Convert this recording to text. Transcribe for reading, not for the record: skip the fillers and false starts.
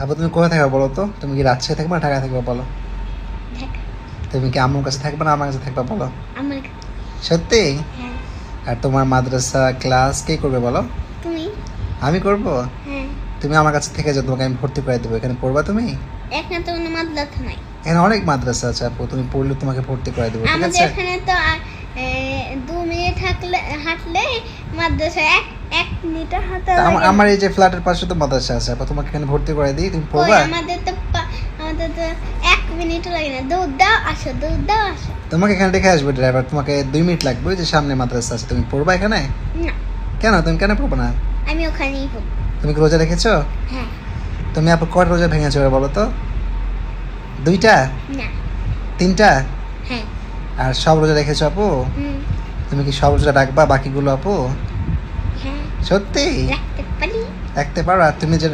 আপু তুমি কোথায় থাকবে বলো তো? তুমি কি রাজশাহী থাকবে না ঢাকা থাকবে বলো? ঢাকা। তুমি কি আম্মুর কাছে থাকবে না আমার কাছে থাকবে বলো? আমার সত্যি? হ্যাঁ। আর তোমার মাদ্রাসা ক্লাস কে করবে বলো? তুমি? আমি করব? হ্যাঁ। তুমি আমার কাছে থেকে যাও, তোমাকে আমি ভর্তি করে দেবো। এখানে পড়বা তুমি? এখানে তো কোনো মাদ্রাসা নাই। এখানে অনেক মাদ্রাসা আছে আপু, তুমি পড়লে তোমাকে ভর্তি করে দেবো, ঠিক আমাদের আছে? এখানে তো 2 মিনিট হাঁটলে মাদ্রাসা, 1 মিনিট হাঁটা তা লাগে না। আমার এই যে ফ্ল্যাটের পাশে তো মাদ্রাসা আছে আপু, তোমাকে এখানে ভর্তি করে দিই, তুমি কই, পড়বা? আমাদের তো 1 মিনিট লাগে না। দৌড় দাও আসো, দৌড় দাও আসো। তোমাকে এখানে রেখে আসবে ড্রাইভার, তোমাকে 2 মিনিট লাগবে, ওই যে সামনে মাদ্রাসা আছে। তুমি পড়বা এখানে? না, কেন তুমি কেন পড়বে না? আমি ওখানেই পড়বো। তুমি কি রোজা রেখেছো? হ্যাছো? তুমি আপু কয়টা রোজা ভেঙেছো এবার বলো তো? 2টা? না। 3টা? হ্যাঁ। আর সব রোজা রেখেছো আপু? হুম। তুমি কি সব রোজা রাখবা বাকিগুলো আপু? হ্যাঁ, সত্যি? রাখতে পারি। রাখতে পারো? আর তুমি যে